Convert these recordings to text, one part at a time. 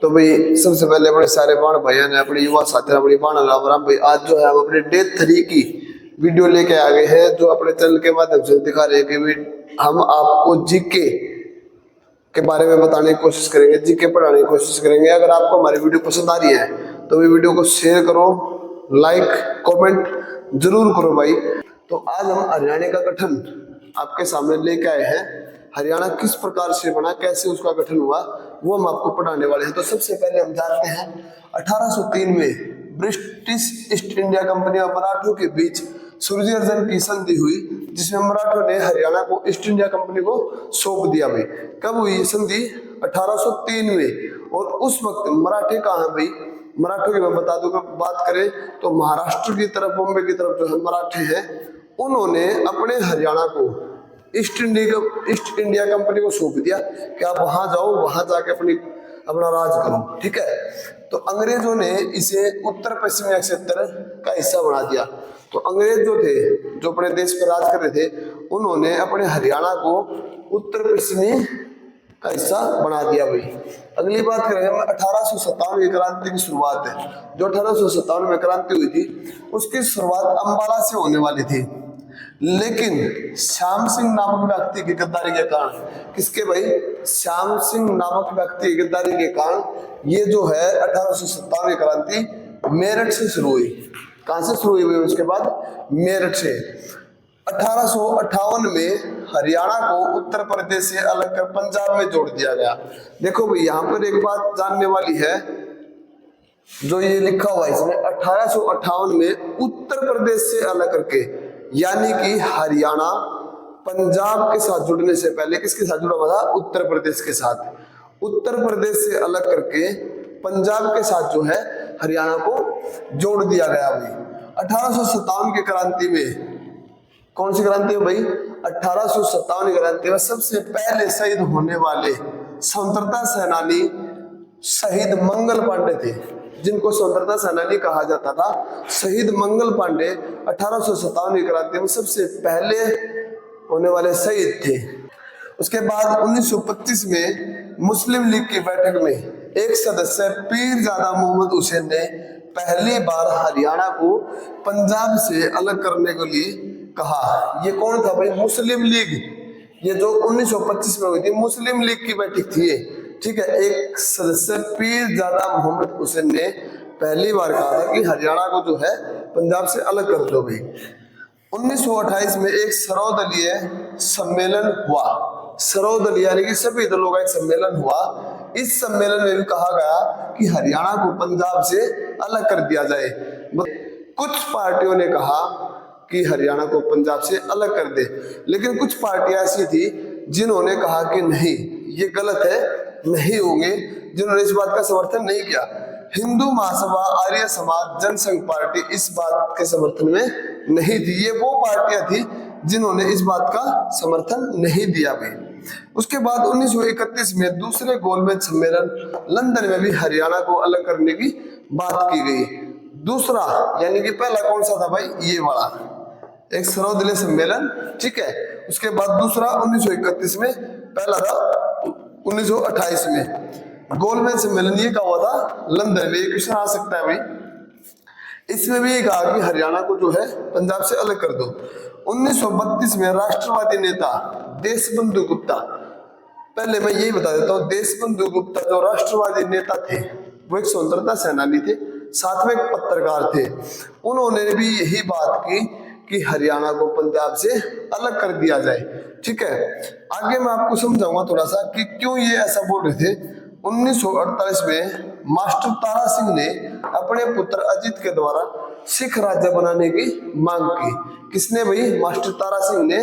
तो भाई सबसे पहले अपने सारे बाण भाइयों ने, अपने युवा साथी अपनी बाण राम राम भाई, आज जो है हम अपने डे 3 की वीडियो लेके आ गए हैं, जो अपने चैनल के माध्यम से दिखा रहे हैं कि भी हम आपको जीके के बारे में बताने की कोशिश करेंगे, जीके पढ़ाने की कोशिश करेंगे। अगर आपको हमारी वीडियो पसंद आ रही है तो भी वीडियो को शेयर करो, लाइक कमेंट जरूर करो भाई। तो आज हम हरियाणा का गठन आपके सामने लेके आए हैं। हरियाणा किस प्रकार से बना, कैसे उसका गठन हुआ, वो हम आपको पढ़ाने वाले हैं। तो सबसे पहले हम जानते हैं 1803 में ब्रिटिश ईस्ट इंडिया कंपनी और मराठों के बीच सूरजी अर्जन की संधि हुई, जिसमें मराठों ने हरियाणा को ईस्ट इंडिया कंपनी को सौंप दिया भाई। कब हुई ये संधि? 1803 में। और उस वक्त मराठे कहाँ हैं भाई? मराठों की मैं बता दूं, बात करें तो महाराष्ट्र की तरफ, बॉम्बे की तरफ जो है मराठे हैं, उन्होंने अपने हरियाणा को ईस्ट इंडिया कंपनी को सौंप दिया कि आप वहां जाओ, वहां जाके अपना राज करो। ठीक है। तो अंग्रेजों ने इसे उत्तर पश्चिमी क्षेत्र का हिस्सा बना दिया। तो अंग्रेज जो थे, जो अपने देश पर राज कर रहे थे, उन्होंने अपने हरियाणा को उत्तर पश्चिमी का हिस्सा बना दिया भाई। अगली बात करेंगे हम 1857 की क्रांति की शुरुआत है। जो 1857 में क्रांति हुई थी, उसकी शुरुआत अंबाला से होने वाली थी, लेकिन श्याम सिंह नामक व्यक्ति की गद्दारी के कारण, किसके भाई? श्याम सिंह नामक व्यक्ति की गद्दारी के कारण ये जो है 1857 की क्रांति मेरठ से शुरू हुई। कहां से शुरू हुई? उसके बाद मेरठ से। 1858 में हरियाणा को उत्तर प्रदेश से अलग कर पंजाब में जोड़ दिया गया। देखो भाई, यहाँ पर एक बात जानने वाली है, जो ये लिखा हुआ है इसमें 1858 में उत्तर प्रदेश से अलग करके, यानी कि हरियाणा पंजाब के साथ जुड़ने से पहले किसके साथ जुड़ा हुआ था? उत्तर प्रदेश के साथ। उत्तर प्रदेश से अलग करके पंजाब के साथ जो है हरियाणा को जोड़ दिया गया भाई। 1857 की क्रांति में, कौन सी क्रांति है भाई? 1857 की क्रांति में सबसे पहले शहीद होने वाले स्वतंत्रता सेनानी शहीद मंगल पांडे थे, जिनको स्वतंत्रता सेनानी कहा जाता था। शहीद मंगल पांडे 1857 की क्रांति में सबसे पहले होने वाले शहीद थे। उसके बाद 1925 में मुस्लिम लीग की बैठक में एक सदस्य पीरजादा मोहम्मद हुसैन ने पहली बार हरियाणा को पंजाब से अलग करने के लिए कहा। ये कौन था भाई? मुस्लिम लीग। ये जो 1925 में हुई थी, मुस्लिम लीग की बैठक थी ये। ठीक है। एक सदस्य पीरजादा मोहम्मद हुसैन ने पहली बार कहा था कि हरियाणा को जो है पंजाब से अलग कर दो भाई। 1928 में एक सर्वदलीय सम्मेलन हुआ। सर्वदलीय यानी कि सभी दलों का एक सम्मेलन हुआ। इस सम्मेलन में भी कहा गया कि हरियाणा को पंजाब से अलग कर दिया जाए। कुछ पार्टियों ने कहा कि हरियाणा को पंजाब से अलग कर दे, लेकिन कुछ पार्टियां ऐसी थी जिन्होंने कहा कि नहीं, ये गलत है, नहीं होंगे, जिन्होंने इस बात का समर्थन नहीं किया। हिंदू महासभा, आर्य समाज, जनसंघ पार्टी इस बात के समर्थन में नहीं थी। ये वो पार्टियां थी जिन्होंने इस बात का समर्थन नहीं दिया भी। उसके बाद 1931 में दूसरे गोलमेज सम्मेलन लंदन में भी हरियाणा को अलग करने की बात की गई। दूसरा यानी कि पहला कौन सा था भाई? ये वाला, एक सर्वदलीय सम्मेलन। ठीक है। उसके बाद दूसरा 1931 में, पहला था 1928 में। गोलमेज सम्मेलन ये कहा हुआ था लंदन में। ये क्वेश्चन आ सकता है भाई। इसमें भी ये कहा कि हरियाणा को जो है पंजाब से अलग कर दो। 1932 में राष्ट्रवादी नेता देशबंधु गुप्ता, पहले मैं यही बता देता हूँ, देशबंधु गुप्ता जो राष्ट्रवादी नेता थे, वो एक स्वतंत्रता सेनानी थे, साथ में एक पत्रकार थे। उन्होंने भी यही बात की कि हरियाणा को पंजाब से अलग कर दिया जाए। ठीक है। आगे मैं आपको समझाऊंगा थोड़ा सा कि क्यों ये ऐसा बोल रहे थे। 1948 में मास्टर तारा सिंह ने अपने पुत्र अजीत के द्वारा सिख राज्य बनाने की मांग की। किसने भाई? मास्टर तारा सिंह ने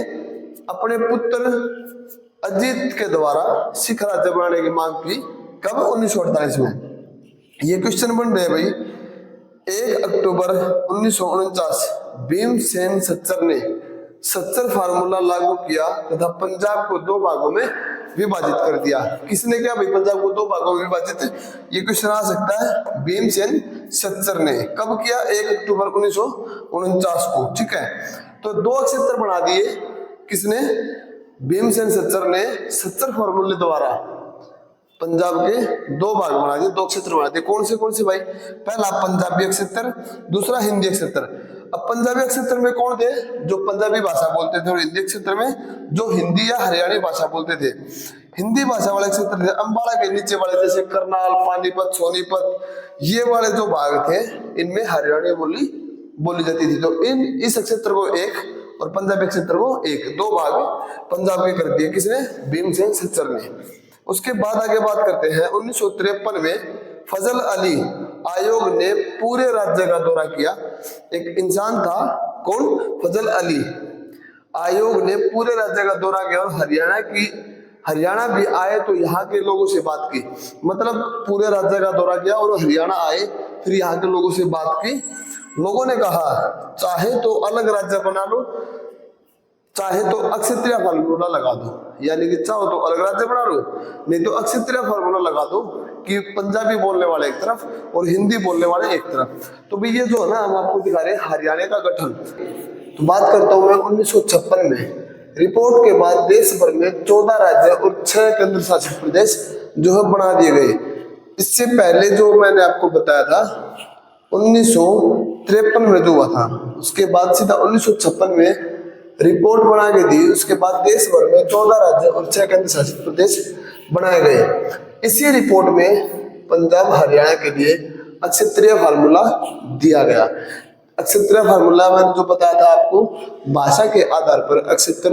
अपने पुत्र अजीत के द्वारा सिख राज्य बनाने की मांग की। कब? 1948 में। ये क्वेश्चन बन रहे भाई। 1 अक्टूबर 1949 भीमसेन सच्चर ने सच्चर फार्मूला लागू किया तथा पंजाब को 2 भागों में विभाजित कर दिया। किसने किया भाई? पंजाब को 2 भागों में विभाजित। ये क्वेश्चन आ सकता है, भीमसेन सच्चर ने। कब किया? 1 अक्टूबर 1949 को। ठीक है। तो 2 क्षेत्र बना दिए। किसने? भीमसेन सच्चर ने सच्चर फार्मूले द्वारा पंजाब के दो भाग बना दिए, दो क्षेत्र बना दिए। कौन से भाई? पहला पंजाबी क्षेत्र, दूसरा हिंदी क्षेत्र। अब पंजाबी क्षेत्र में कौन थे? जो पंजाबी भाषा बोलते थे, और हिंदी क्षेत्र में जो हिंदी या हरियाणी भाषा बोलते थे। हिंदी भाषा वाले क्षेत्र थे अम्बाला के नीचे वाले, जैसे करनाल, पानीपत, सोनीपत, ये वाले जो भाग थे इनमें हरियाणी बोली जाती थी। तो इस क्षेत्र को एक और पंजाबी क्षेत्र को एक, दो भाग पंजाब के कर दिए। किसने? भीमसेन सच्चर ने। उसके बाद आगे बात करते हैं 1953 में फजल अली आयोग ने पूरे राज्य का दौरा किया। एक इंसान था, कौन? फजल अली। आयोग ने पूरे राज्य का दौरा किया और हरियाणा भी आए तो यहाँ के लोगों से बात की। मतलब पूरे राज्य का दौरा किया और हरियाणा आए, फिर यहाँ के लोगों से बात की। लोगों ने कहा चाहे तो अलग राज्य बना लो, चाहे तो अक्षत्रिय फार्मूला लगा दो। यानी कि चाहो तो अलग राज्य बना लो, नहीं तो अक्षत्रिय फार्मूला लगा दो कि पंजाबी बोलने वाले एक तरफ और हिंदी बोलने वाले एक तरफ। तो भी ये जो है ना, हम आपको दिखा रहे हैं हरियाणा का गठन। तो बात करता हूँ मैं 1956 में। रिपोर्ट के बाद देश भर में 14 राज्य और 6 केंद्र शासित प्रदेश जो है बना दिए गए। इससे पहले जो मैंने आपको बताया था 1953 में जो हुआ था, उसके बाद सीधा 1956 में रिपोर्ट बना के दी। उसके बाद देश भर में 14 राज्य और 6 केंद्र शासित प्रदेश बनाए गए। इसी रिपोर्ट में पंजाब हरियाणा के लिए अक्षत्रिय फार्मूला दिया गया। अक्षत्रिय फार्मूला मैंने जो बताया था आपको, भाषा के आधार पर अक्षत्र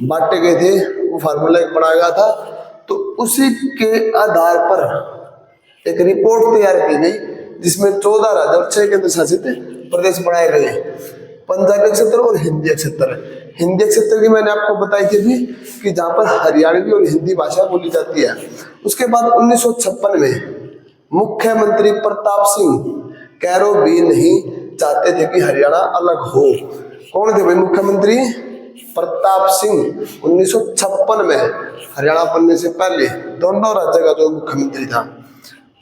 बांटे गए थे, वो फार्मूला एक बनाया गया था। तो उसी के आधार पर एक रिपोर्ट तैयार की गई जिसमें 14 राज्य और 6 केंद्र शासित प्रदेश बनाए गए, पंजाबी क्षेत्र और हिंदी क्षेत्र। हिंदी क्षेत्र की मैंने आपको बताई थी भी कि जहां पर हरियाणवी और हिंदी भाषा बोली जाती है। उसके बाद 1956 में मुख्यमंत्री प्रताप सिंह कैरो भी नहीं चाहते थे कि हरियाणा अलग हो। कौन थे भाई मुख्यमंत्री? प्रताप सिंह। 1956 में हरियाणा बनने से पहले दोनों राज्य का जो मुख्यमंत्री था।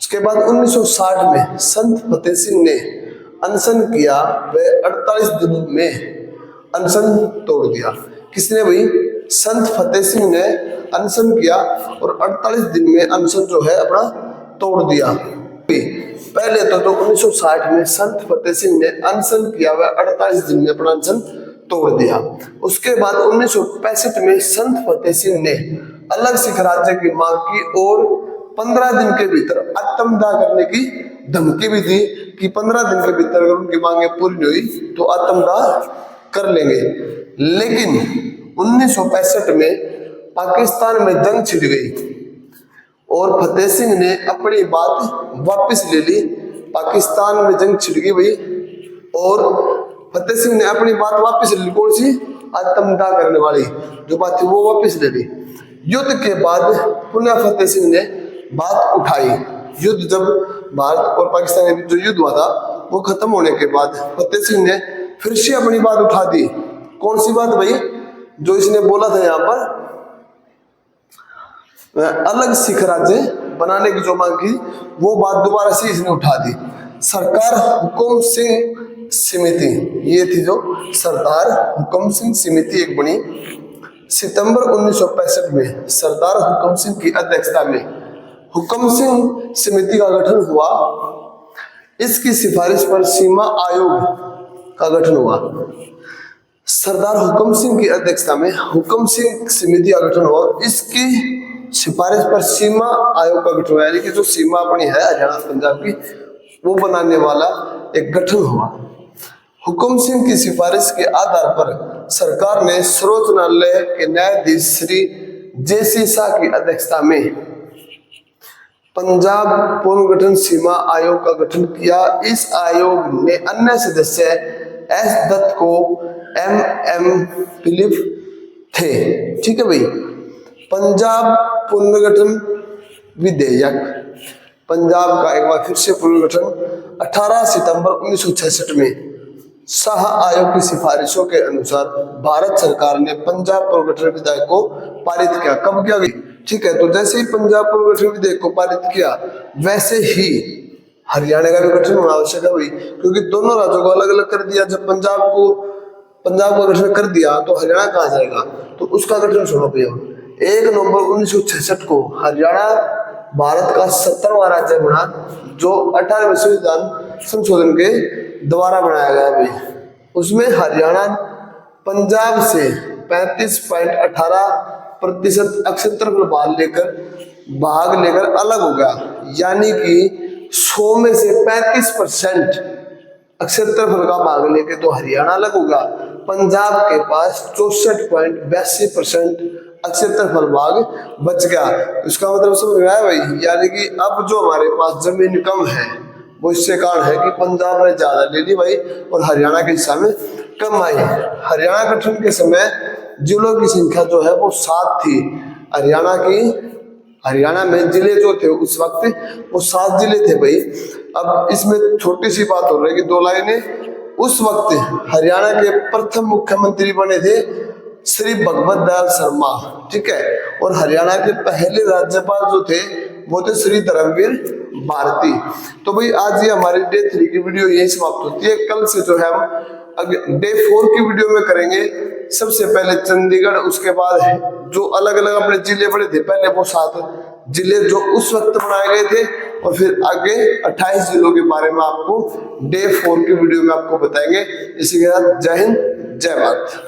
उसके बाद 1960 में संत फतेह सिंह ने अनशन किया, वह 48 दिनों में अनशन तोड़ दिया। किसने भाई? संत फतेह सिंह ने अनशन किया और 48 दिन में अनशन जो है अपना तोड़ दिया। पहले तो 1960 में संत फतेह सिंह ने अनशन किया, वह 48 दिन में अपना अनशन तोड़ दिया। उसके बाद 1965 में संत फतेह सिंह ने अलग सिख राज्य की मांग की और 15 दिन के भीतर आत्मदाह करने की धमकी भी दी कि 15 दिन के भीतर अगर उनकी मांगे पूरी नहीं हुई तो आत्मदाह कर लेंगे। लेकिन 1965 में पाकिस्तान में जंग छिड़ गई और फतेह सिंह ने अपनी बात वापस ले ली। पाकिस्तान में जंग छिड़ गई भाई और फतेह सिंह ने अपनी बात वापस ले ली। कौन सी? आत्मदाह करने वाली जो बात थी वो वापस ले ली। युद्ध के बाद पुनः फतेह सिंह ने बात उठाई। युद्ध जब भारत और पाकिस्तान के बीच जो युद्ध हुआ था वो खत्म होने के बाद फतेह सिंह ने फिर से अपनी बात उठा दी। कौन सी बात भाई? जो इसने बोला था यहाँ पर अलग सिख राज्य बनाने की जो मांग की, वो बात दोबारा से इसने उठा दी। सरदार हुकुम सिंह समिति, ये थी जो सरदार हुकुम सिंह समिति एक बनी। सितंबर 1965 में सरदार हुकुम सिंह की अध्यक्षता में हुकुम सिंह समिति का गठन हुआ। इसकी सिफारिश पर सीमा आयोग का गठन हुआ। सरदार हुकुम सिंह की अध्यक्षता में हुकुम सिंह समिति का गठन हुआ। इसकी सिफारिश पर सीमा आयोग का गठन हुआ, यानी कि जो सीमा अपनी है हरियाणा पंजाब की वो बनाने वाला एक गठन हुआ। हुकुम सिंह की सिफारिश के आधार पर सरकार ने सर्वोच्च न्यायालय के न्यायाधीश श्री जे.सी. शाह की अध्यक्षता में पंजाब पुनर्गठन सीमा आयोग का गठन किया। इस आयोग ने अन्य सदस्य एस दत्त को एम फिलिप थे। ठीक है भाई। पंजाब पुनर्गठन विधेयक, पंजाब का एक बार फिर से पुनर्गठन 18 सितंबर 1966 में शाह आयोग की सिफारिशों के अनुसार भारत सरकार ने पंजाब पुनर्गठन विधेयक को पारित किया। कब किया गया? ठीक है, तो जैसे ही पंजाब पुनर्गठन विधेयक को पारित किया वैसे ही हरियाणा का भी गठन होना आवश्यक है भाई, क्योंकि दोनों राज्यों को अलग अलग कर दिया। जब पंजाब का गठन कर दिया तो हरियाणा कहाँ जाएगा? तो उसका गठन सुनो भैया। 1 नवंबर 1966 को हरियाणा भारत का 70वां राज्य बना, जो 18वें संविधान संशोधन के द्वारा बनाया गया भाई। उसमें हरियाणा पंजाब से 35.18% क्षेत्रफल भाग लेकर अलग हो गया, यानी कि 100 में से 35% क्षेत्रफल का भाग लेके तो हरियाणा अलग होगा। पंजाब के पास 64.82% क्षेत्रफल भाग बच गया। इसका मतलब समझ में आया भाई, यानी कि अब जो हमारे पास जमीन कम है वो इससे कारण है कि पंजाब ने ज्यादा ले ली भाई और हरियाणा के हिस्सा में कम आई। हरियाणा गठन के समय जिलों की संख्या जो है वो 7 थी। हरियाणा में जिले जो थे उस वक्त वो 7 जिले थे भाई। अब इसमें छोटी सी बात हो रही है कि 2 लाइनें। उस वक्त हरियाणा के प्रथम मुख्यमंत्री बने थे श्री भगवत दयाल शर्मा, ठीक है। और हरियाणा के पहले राज्यपाल जो थे वो थे श्री धर्मवीर भारती। तो भाई आज ये हमारी डे 3 की वीडियो यही समाप्त होती है। कल से जो है हम डे 4 की वीडियो में करेंगे। सबसे पहले चंडीगढ़, उसके बाद जो अलग अलग अपने जिले बड़े थे, पहले वो 7 जिले जो उस वक्त बनाए गए थे, और फिर आगे 28 जिलों के बारे में आपको डे 4 की वीडियो में आपको बताएंगे। इसी के साथ जय हिंद, जय भारत।